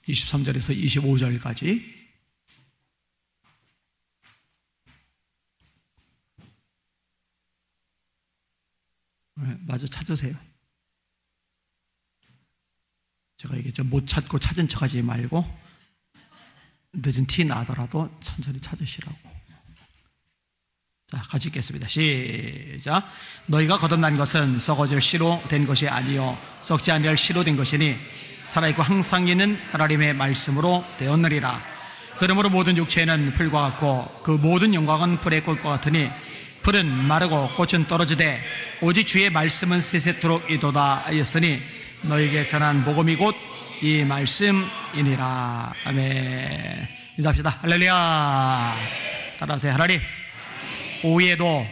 23절에서 25절까지. 마저 찾으세요. 제가 얘기했죠. 못 찾고 찾은 척 하지 말고 늦은 티 나더라도 천천히 찾으시라고. 자, 같이 읽겠습니다. 시작. 너희가 거듭난 것은 썩어질 씨로 된 것이 아니요 썩지 아니할 씨로 된 것이니 살아있고 항상 있는 하나님의 말씀으로 되었느니라. 그러므로 모든 육체는 풀과 같고 그 모든 영광은 불의 꽃과 같으니 풀은 마르고 꽃은 떨어지되 오직 주의 말씀은 세세토록 이도다 하였으니 너에게 전한 복음이 곧 이 말씀이니라. 아멘. 인사합시다. 할렐루야. 따라하세요. 하나님, 오후에도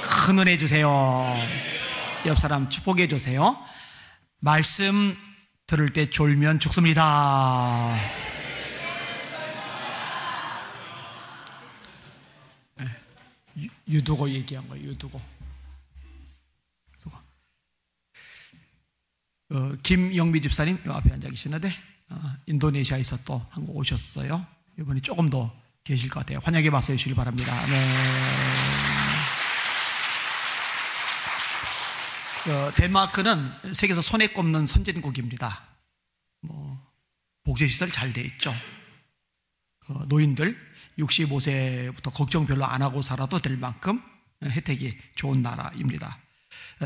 큰 은혜 주세요. 옆 사람 축복해 주세요. 말씀 들을 때 졸면 죽습니다. 유두고 얘기한 거예요. 유두고. 김영미 집사님 앞에 앉아 계시는데 인도네시아에서 또 한국 오셨어요. 이번에 조금 더 계실 것 같아요. 환영해 봤어요. 주시기 바랍니다. 네. 덴마크는 세계에서 손에 꼽는 선진국입니다. 복지시설 잘 돼 있죠. 노인들 65세부터 걱정 별로 안 하고 살아도 될 만큼 혜택이 좋은 나라입니다.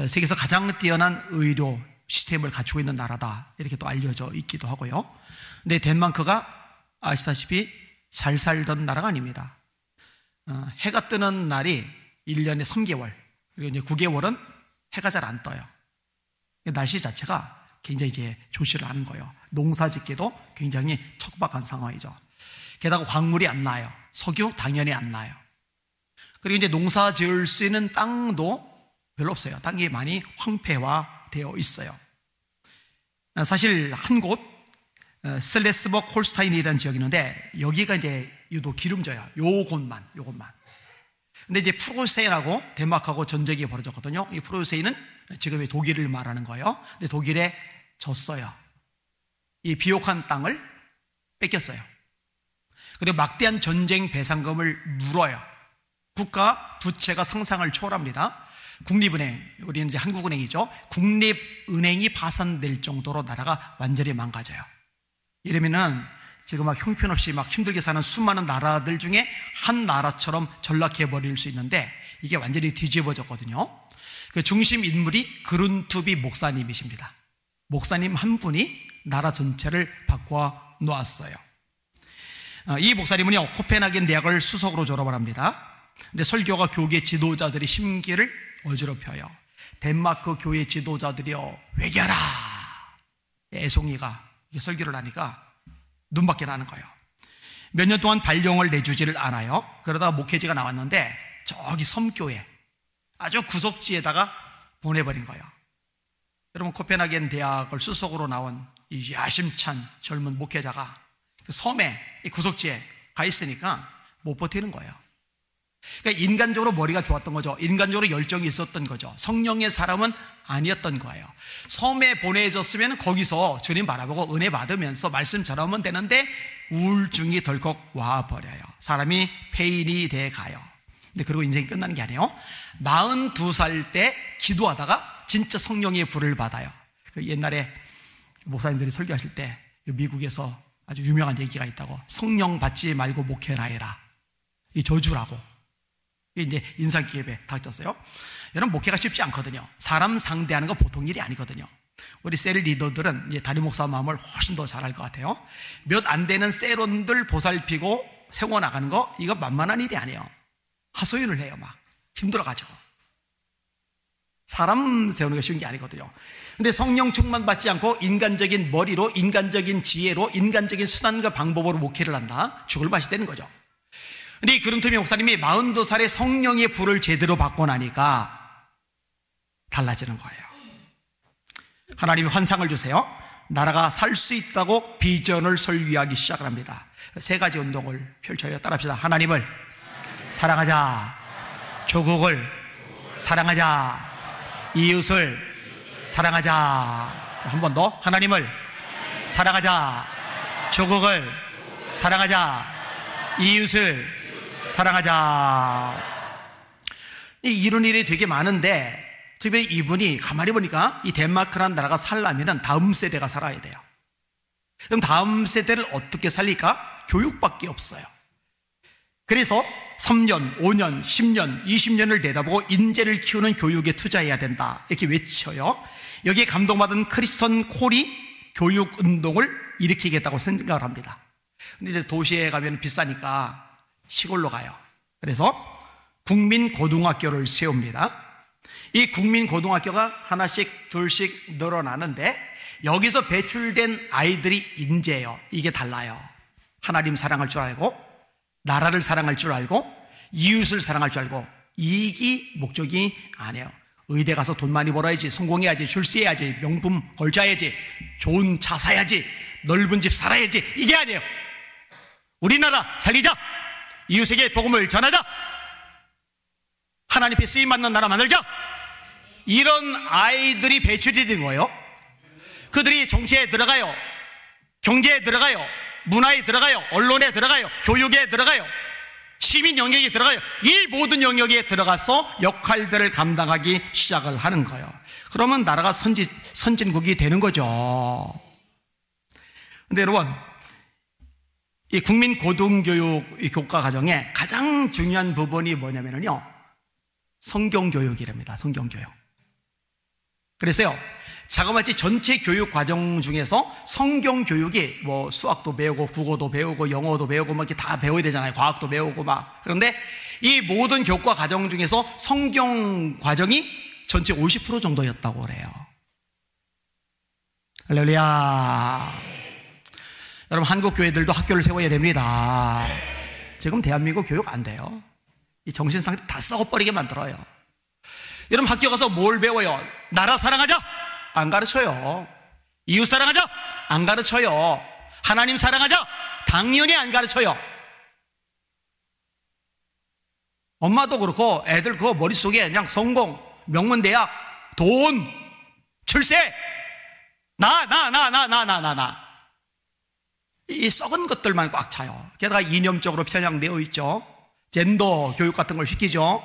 세계에서 가장 뛰어난 의료 시스템을 갖추고 있는 나라다 이렇게 또 알려져 있기도 하고요. 근데 덴마크가 아시다시피 잘 살던 나라가 아닙니다. 해가 뜨는 날이 1년에 3개월 그리고 이제 9개월은 해가 잘 안 떠요. 날씨 자체가 굉장히 이제 좋지를 않은 거예요. 농사 짓기도 굉장히 척박한 상황이죠. 게다가 광물이 안 나요. 석유 당연히 안 나요. 그리고 이제 농사 지을 수 있는 땅도 별로 없어요. 땅이 많이 황폐화되어 있어요. 사실 한 곳 슬레스버그 홀스타인이라는 지역이 있는데 여기가 이제 유독 기름져요. 요것만. 근데 이제 프로세인하고 덴마크하고 전쟁이 벌어졌거든요. 이 프로세인은 지금의 독일을 말하는 거예요. 근데 독일에 졌어요. 이 비옥한 땅을 뺏겼어요. 그리고 막대한 전쟁 배상금을 물어요. 국가 부채가 상상을 초월합니다. 국립은행, 우리는 이제 한국은행이죠. 국립은행이 파산될 정도로 나라가 완전히 망가져요. 이러면은 지금 막 형편없이 막 힘들게 사는 수많은 나라들 중에 한 나라처럼 전락해버릴 수 있는데 이게 완전히 뒤집어졌거든요. 그 중심 인물이 그룬투비 목사님이십니다. 목사님 한 분이 나라 전체를 바꿔 놓았어요. 이 목사님은요, 코펜하겐 대학을 수석으로 졸업을 합니다. 근데 설교가 교계 지도자들이 심기를 어지럽혀요. 덴마크 교회 지도자들이요, 회개하라! 애송이가 설교를 하니까 눈밖에 나는 거예요. 몇 년 동안 발령을 내주지를 않아요. 그러다가 목회지가 나왔는데 저기 섬교회 아주 구석지에다가 보내버린 거예요. 여러분, 코펜하겐 대학을 수석으로 나온 이 야심찬 젊은 목회자가 그 섬에 이 구석지에 가 있으니까 못 버티는 거예요. 그러니까 인간적으로 머리가 좋았던 거죠. 인간적으로 열정이 있었던 거죠. 성령의 사람은 아니었던 거예요. 섬에 보내졌으면 거기서 주님 바라보고 은혜 받으면서 말씀 전하면 되는데 우울증이 덜컥 와버려요. 사람이 폐인이 돼 가요. 근데 그리고 인생이 끝나는 게 아니에요. 42살 때 기도하다가 진짜 성령의 불을 받아요. 그 옛날에 목사님들이 설교하실 때 미국에서 아주 유명한 얘기가 있다고. 성령 받지 말고 목회나 해라. 이 저주라고. 이제 인상기업에 닥쳤어요. 여러분, 목회가 쉽지 않거든요. 사람 상대하는 거 보통 일이 아니거든요. 우리 셀 리더들은 이제 담임 목사 마음을 훨씬 더 잘 알 것 같아요. 몇 안 되는 셀원들 보살피고 세워나가는 거, 이거 만만한 일이 아니에요. 하소연을 해요. 막 힘들어가지고. 사람 세우는 게 쉬운 게 아니거든요. 근데 성령 충만 받지 않고 인간적인 머리로, 인간적인 지혜로, 인간적인 수단과 방법으로 목회를 한다? 죽을 맛이 되는 거죠. 근데 이 그룬투비 목사님이 42살에 성령의 불을 제대로 받고 나니까 달라지는 거예요. 하나님이 환상을 주세요. 나라가 살 수 있다고 비전을 설계하기 시작을 합니다. 세 가지 운동을 펼쳐요. 따라합시다. 하나님을 사랑하자. 조국을 사랑하자. 이웃을 사랑하자. 한 번 더. 하나님을 사랑하자. 조국을 사랑하자. 이웃을 사랑하자. 이런 일이 되게 많은데, 특별히 이분이 가만히 보니까 이 덴마크라는 나라가 살려면 다음 세대가 살아야 돼요. 그럼 다음 세대를 어떻게 살릴까? 교육밖에 없어요. 그래서 3년, 5년, 10년, 20년을 내다보고 인재를 키우는 교육에 투자해야 된다, 이렇게 외쳐요. 여기에 감동받은 크리스턴 콜이 교육운동을 일으키겠다고 생각을 합니다. 근데 이제 도시에 가면 비싸니까 시골로 가요. 그래서 국민고등학교를 세웁니다. 이 국민고등학교가 하나씩 둘씩 늘어나는데, 여기서 배출된 아이들이 인재예요. 이게 달라요. 하나님 사랑할 줄 알고, 나라를 사랑할 줄 알고, 이웃을 사랑할 줄 알고, 이익이 목적이 아니에요. 의대 가서 돈 많이 벌어야지, 성공해야지, 출세해야지, 명품 걸자야지, 좋은 차 사야지, 넓은 집 살아야지, 이게 아니에요. 우리나라 살리자, 이웃에게 복음을 전하자, 하나님께 쓰임받는 나라 만들자, 이런 아이들이 배출이 된 거예요. 그들이 정치에 들어가요, 경제에 들어가요, 문화에 들어가요, 언론에 들어가요, 교육에 들어가요, 시민 영역에 들어가요. 이 모든 영역에 들어가서 역할들을 감당하기 시작을 하는 거예요. 그러면 나라가 선진국이 되는 거죠. 근데 여러분, 이 국민고등교육 교과 과정에 가장 중요한 부분이 뭐냐면요, 성경교육이랍니다. 성경교육. 그래서요, 자그마치 전체 교육 과정 중에서 성경교육이 뭐 수학도 배우고 국어도 배우고 영어도 배우고 막 이렇게 다 배워야 되잖아요. 과학도 배우고 막. 그런데 이 모든 교과 과정 중에서 성경 과정이 전체 50% 정도였다고 그래요. 할렐루야. 여러분, 한국 교회들도 학교를 세워야 됩니다. 지금 대한민국 교육 안 돼요. 이 정신 상태 다 썩어버리게 만들어요. 여러분, 학교 가서 뭘 배워요? 나라 사랑하자? 안 가르쳐요. 이웃 사랑하자? 안 가르쳐요. 하나님 사랑하자? 당연히 안 가르쳐요. 엄마도 그렇고 애들 그거 머릿속에 그냥 성공, 명문대학, 돈, 출세, 나. 이 썩은 것들만 꽉 차요. 게다가 이념적으로 편향되어 있죠. 젠더 교육 같은 걸 시키죠.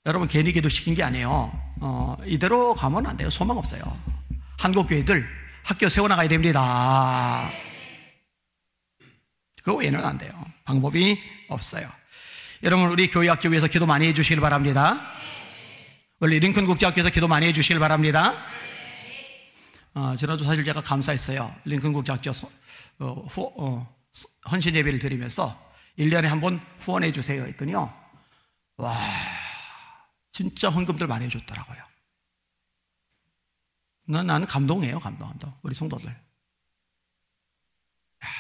여러분, 괜히 기도시킨 게 아니에요. 이대로 가면 안 돼요. 소망 없어요. 한국 교회들 학교 세워나가야 됩니다. 그거 외에는 안 돼요. 방법이 없어요. 여러분, 우리 교회 학교 위해서 기도 많이 해주시길 바랍니다. 원래 링컨 국제학교에서 기도 많이 해주시길 바랍니다. 지난주 사실 제가 감사했어요. 링컨 국제학교 헌신 예배를 드리면서 1년에 한 번 후원해 주세요 했더니요, 와, 진짜 헌금들 많이 해줬더라고요. 나는 감동해요. 감동. 우리 성도들.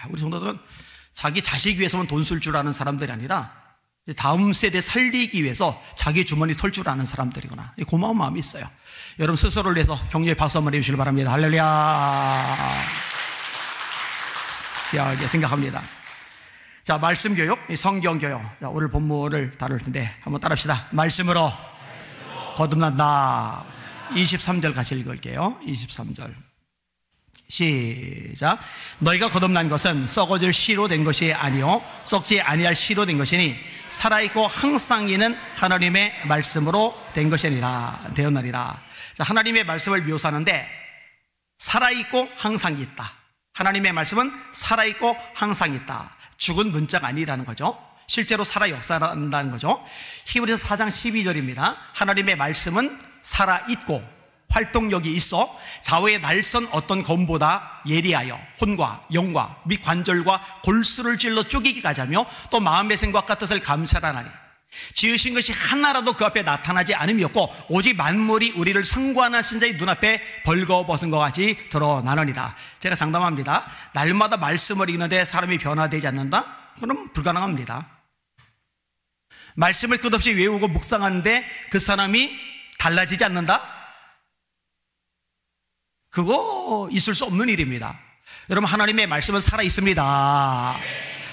우리 성도들은 자기 자식 위해서만 돈 쓸 줄 아는 사람들이 아니라 다음 세대 살리기 위해서 자기 주머니 털 줄 아는 사람들이구나. 고마운 마음이 있어요. 여러분, 스스로를 위해서 격려의 박수 한번 해주시길 바랍니다. 할렐루야. 귀하게 생각합니다. 자, 말씀 교육, 성경 교육. 자, 오늘 본문을 다룰 텐데 한번 따라합시다. 말씀으로 거듭난다. 23절 같이 읽을게요. 23절 시작. 너희가 거듭난 것은 썩어질 씨로 된 것이 아니요 썩지 아니할 씨로 된 것이니 살아있고 항상 있는 하나님의 말씀으로 된 것이니라, 되었나니라. 자, 하나님의 말씀을 묘사하는데 살아있고 항상 있다. 하나님의 말씀은 살아있고 항상 있다. 죽은 문자가 아니라는 거죠. 실제로 살아 역사한다는 거죠. 히브리서 4장 12절입니다. 하나님의 말씀은 살아있고 활동력이 있어 좌우의 날선 어떤 검보다 예리하여 혼과 영과 및 관절과 골수를 찔러 쪼개기까지 하며 또 마음의 생각과 뜻을 감찰하나니 지으신 것이 하나라도 그 앞에 나타나지 않음이었고 오직 만물이 우리를 상관하신 자의 눈앞에 벌거벗은 것 같이 드러나느니라. 제가 장담합니다. 날마다 말씀을 읽는데 사람이 변화되지 않는다? 그럼 불가능합니다. 말씀을 끝없이 외우고 묵상하는데 그 사람이 달라지지 않는다? 그거 있을 수 없는 일입니다. 여러분, 하나님의 말씀은 살아있습니다.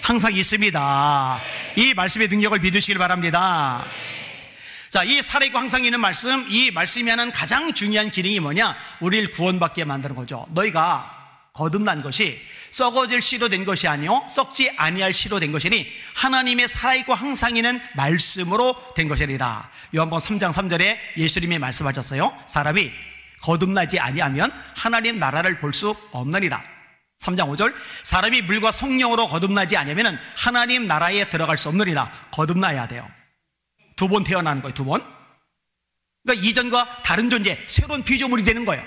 항상 있습니다. 이 말씀의 능력을 믿으시길 바랍니다. 자, 이 살아있고 항상 있는 말씀, 이 말씀이 하는 가장 중요한 기능이 뭐냐? 우리를 구원받게 만드는 거죠. 너희가 거듭난 것이 썩어질 씨로 된 것이 아니요 썩지 아니할 씨로 된 것이니 하나님의 살아있고 항상 있는 말씀으로 된 것이리라. 요한복음 3장 3절에 예수님이 말씀하셨어요. 사람이 거듭나지 아니하면 하나님 나라를 볼 수 없느니라. 3장 5절, 사람이 물과 성령으로 거듭나지 아니하면 하나님 나라에 들어갈 수 없느니라. 거듭나야 돼요. 두 번 태어나는 거예요. 두 번. 그러니까 이전과 다른 존재, 새로운 피조물이 되는 거예요.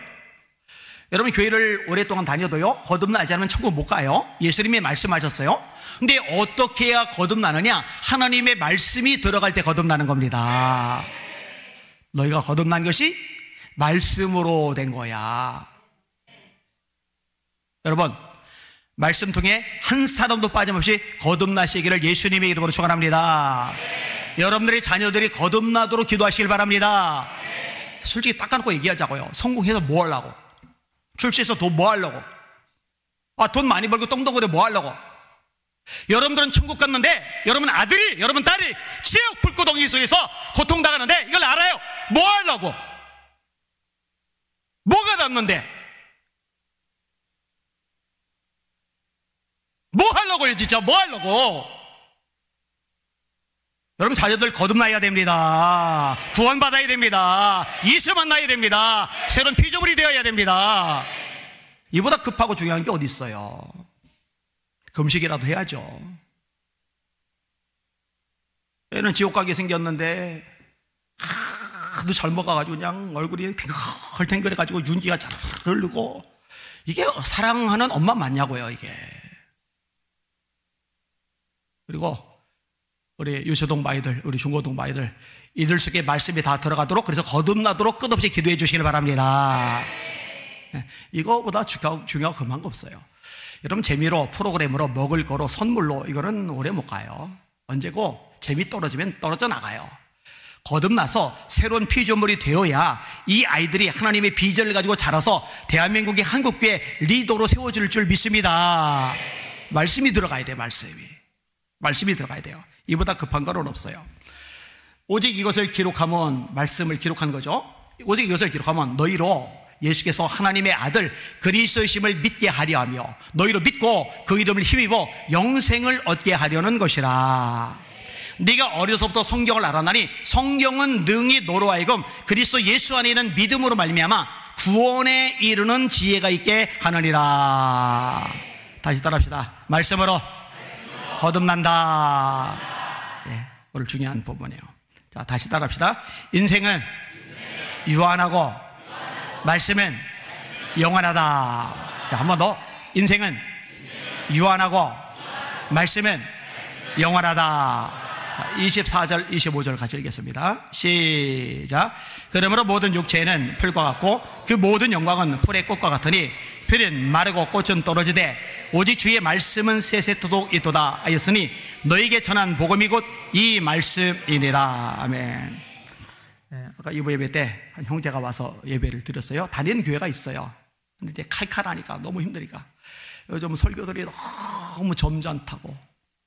여러분, 교회를 오랫동안 다녀도요, 거듭나지 않으면 천국 못 가요. 예수님이 말씀하셨어요. 근데 어떻게 해야 거듭나느냐? 하나님의 말씀이 들어갈 때 거듭나는 겁니다. 너희가 거듭난 것이 말씀으로 된 거야. 여러분, 말씀 통해 한 사람도 빠짐없이 거듭나시기를 예수님의 이름으로 축원합니다. 여러분들의 자녀들이 거듭나도록 기도하시길 바랍니다. 솔직히 딱 까놓고 얘기하자고요. 성공해서 뭐 하려고? 출세해서 돈 뭐 하려고? 돈 많이 벌고 똥덩어리 뭐 하려고? 여러분들은 천국 갔는데 여러분 아들이, 여러분 딸이 지옥 불구덩이 속에서 고통당하는데 이걸 알아요. 뭐 하려고? 뭐가 남는데? 뭐 하려고요, 진짜? 뭐 하려고? 여러분, 자녀들 거듭나야 됩니다. 구원받아야 됩니다. 예수 만나야 됩니다. 새로운 피조물이 되어야 됩니다. 이보다 급하고 중요한 게 어디 있어요? 금식이라도 해야죠. 얘는 지옥 가게 생겼는데 하도 잘 먹어가지고 그냥 얼굴이 탱글탱글해가지고 윤기가 잘 흐르고, 이게 사랑하는 엄마 맞냐고요, 이게. 그리고 우리 유서동 마이들, 우리 중고동 마이들, 이들 속에 말씀이 다 들어가도록, 그래서 거듭나도록 끝없이 기도해 주시길 바랍니다. 이거보다 중요하고 금한 거 없어요. 여러분, 재미로, 프로그램으로, 먹을 거로, 선물로, 이거는 오래 못 가요. 언제고 재미 떨어지면 떨어져 나가요. 거듭나서 새로운 피조물이 되어야 이 아이들이 하나님의 비전을 가지고 자라서 대한민국의 한국교회 리더로 세워질 줄 믿습니다. 말씀이 들어가야 돼요. 말씀이 들어가야 돼요. 이보다 급한 건 없어요. 오직 이것을 기록하면, 말씀을 기록한 거죠. 오직 이것을 기록하면 너희로 예수께서 하나님의 아들 그리스도이심을 믿게 하려 하며 너희로 믿고 그 이름을 힘입어 영생을 얻게 하려는 것이라. 네가 어려서부터 성경을 알았나니 성경은 능히 너로 하여금 그리스도 예수 안에 있는 믿음으로 말미암아 구원에 이르는 지혜가 있게 하느니라. 다시 따라합시다. 말씀으로 거듭난다. 네, 오늘 중요한 부분이에요. 자, 다시 따라합시다. 인생은 유한하고 말씀은 영원하다. 자, 한 번 더. 인생은 유한하고 말씀은 영원하다. 24절, 25절 같이 읽겠습니다. 시작. 그러므로 모든 육체에는 풀과 같고 그 모든 영광은 풀의 꽃과 같으니 풀은 마르고 꽃은 떨어지되 오직 주의 말씀은 세세토록 있도다 하였으니 너에게 전한 복음이 곧 이 말씀이니라. 아멘. 네, 아까 이부 예배 때 한 형제가 와서 예배를 드렸어요. 다니는 교회가 있어요. 근데 이제 칼칼하니까 너무 힘드니까 요즘 설교들이 너무 점잖다고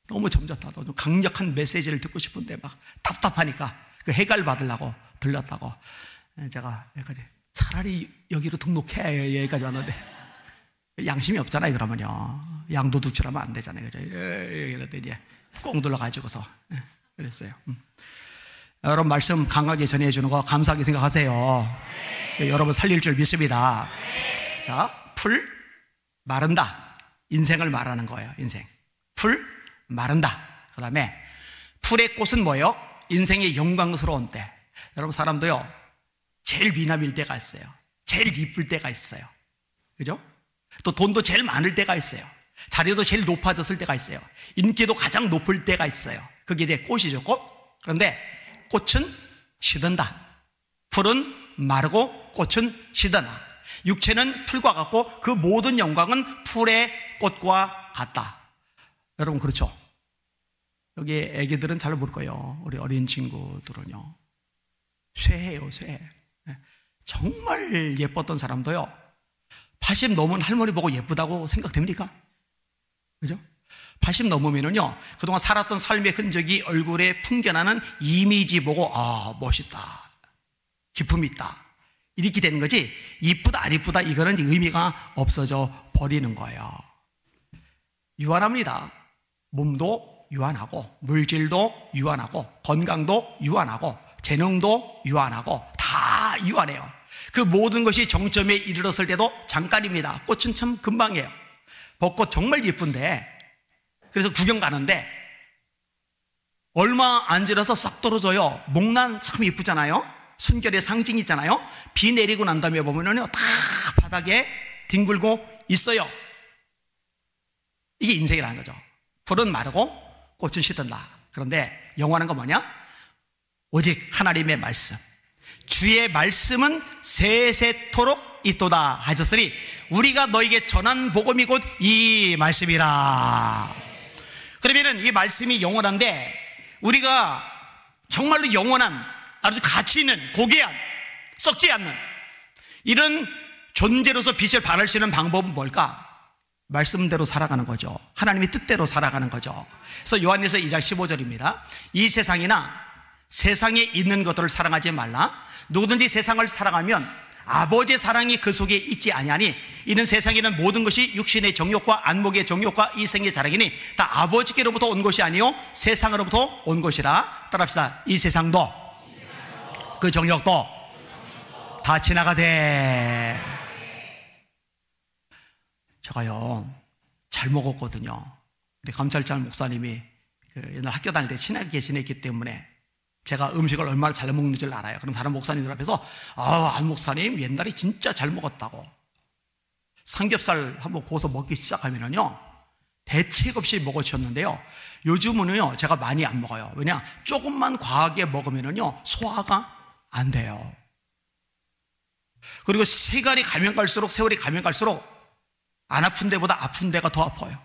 좀 강력한 메시지를 듣고 싶은데 막 답답하니까 그 해갈 받으려고 들렸다고. 제가 여기까지 차라리 여기로 등록해 여기까지 왔는데 양심이 없잖아요. 그러면요 양도둑질하면 안 되잖아요. 그죠? 이랬더니 이제 꽁 둘러가지고서 그랬어요. 여러분 말씀 강하게 전해주는 거 감사하게 생각하세요. 여러분 살릴 줄 믿습니다. 자, 풀 마른다. 인생을 말하는 거예요. 인생. 풀 마른다. 그 다음에 풀의 꽃은 뭐예요? 인생의 영광스러운 때. 여러분 사람도요 제일 미남일 때가 있어요. 제일 이쁠 때가 있어요. 그죠? 또 돈도 제일 많을 때가 있어요. 자리도 제일 높아졌을 때가 있어요. 인기도 가장 높을 때가 있어요. 그게 이제 꽃이죠. 꽃. 그런데 꽃은 시든다. 풀은 마르고 꽃은 시드나. 육체는 풀과 같고 그 모든 영광은 풀의 꽃과 같다. 여러분 그렇죠? 여기 애기들은 잘 모를 거예요. 우리 어린 친구들은요 쇠예요. 쇠. 정말 예뻤던 사람도요 80 넘은 할머니 보고 예쁘다고 생각됩니까? 그죠? 80 넘으면은요, 그동안 살았던 삶의 흔적이 얼굴에 풍겨나는 이미지 보고, 아, 멋있다, 기품이 있다, 이렇게 되는 거지, 이쁘다 안 이쁘다 이거는 의미가 없어져 버리는 거예요. 유한합니다. 몸도 유한하고, 물질도 유한하고, 건강도 유한하고, 재능도 유한하고, 다 유한해요. 그 모든 것이 정점에 이르렀을 때도 잠깐입니다. 꽃은 참 금방이에요. 벚꽃 정말 예쁜데, 그래서 구경 가는데 얼마 안 지나서 싹 떨어져요. 목란 참 예쁘잖아요. 순결의 상징이 있잖아요. 비 내리고 난 다음에 보면은요, 다 바닥에 뒹굴고 있어요. 이게 인생이라는 거죠. 풀은 마르고 꽃은 시든다. 그런데 영원한 건 뭐냐? 오직 하나님의 말씀, 주의 말씀은 세세토록 있도다 하셨으니 우리가 너에게 전한 복음이 곧 이 말씀이라. 그러면은 이 말씀이 영원한데, 우리가 정말로 영원한, 아주 가치 있는, 고귀한, 썩지 않는 이런 존재로서 빛을 발할 수 있는 방법은 뭘까? 말씀대로 살아가는 거죠. 하나님의 뜻대로 살아가는 거죠. 그래서 요한일서 2장 15절입니다. 이 세상이나 세상에 있는 것들을 사랑하지 말라. 누구든지 세상을 사랑하면 아버지의 사랑이 그 속에 있지 아니하니 이는 세상에는 모든 것이 육신의 정욕과 안목의 정욕과 이생의 자랑이니 다 아버지께로부터 온 것이 아니요 세상으로부터 온 것이라. 따라합시다. 이 세상도 그 정욕도 다 지나가되. 제가요 잘 먹었거든요. 우리 감찰장 목사님이 옛날 학교 다닐 때 친하게 지냈기 때문에 제가 음식을 얼마나 잘 먹는 줄 알아요. 그럼 다른 목사님들 앞에서, 아, 안 목사님 옛날에 진짜 잘 먹었다고. 삼겹살 한번 구워서 먹기 시작하면은요, 대책 없이 먹어주셨는데요. 요즘은요, 제가 많이 안 먹어요. 왜냐? 조금만 과하게 먹으면은요, 소화가 안 돼요. 그리고 시간이 가면 갈수록, 세월이 가면 갈수록 안 아픈 데보다 아픈 데가 더 아파요.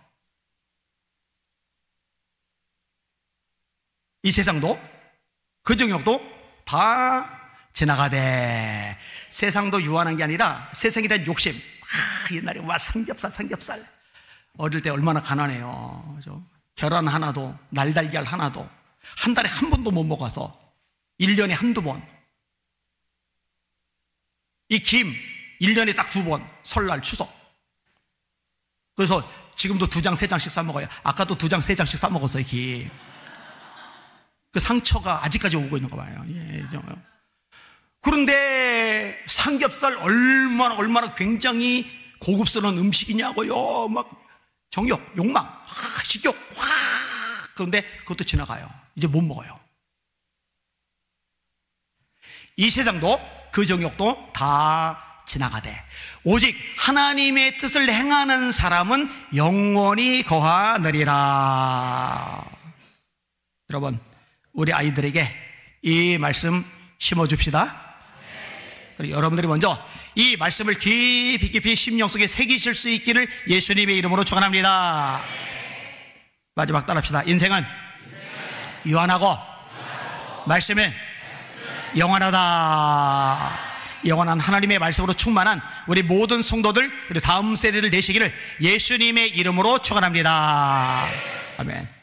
이 세상도 그 정욕도 다 지나가되. 세상도 유한한 게 아니라 세상에 대한 욕심. 옛날에 와 삼겹살 어릴 때 얼마나 가난해요. 그죠? 계란 하나도, 날달걀 하나도 한 달에 한 번도 못 먹어서 1년에 한두 번. 이 김 1년에 딱 2번, 설날, 추석. 그래서 지금도 2장 3장씩 싸 먹어요. 아까도 2장 3장씩 싸 먹었어요. 김. 그 상처가 아직까지 오고 있는 거 봐요. 예, 그런데 삼겹살 얼마나 굉장히 고급스러운 음식이냐고요. 막 정욕, 욕망, 식욕, 그런데 그것도 지나가요. 이제 못 먹어요. 이 세상도 그 정욕도 다 지나가되 오직 하나님의 뜻을 행하는 사람은 영원히 거하느리라. 여러분, 우리 아이들에게 이 말씀 심어줍시다. 그리고 여러분들이 먼저 이 말씀을 깊이 심령 속에 새기실 수 있기를 예수님의 이름으로 축원합니다. 마지막 따라합시다. 인생은 유한하고 말씀은 영원하다. 영원한 하나님의 말씀으로 충만한 우리 모든 성도들, 우리 다음 세대를 내시기를 예수님의 이름으로 축원합니다. 아멘.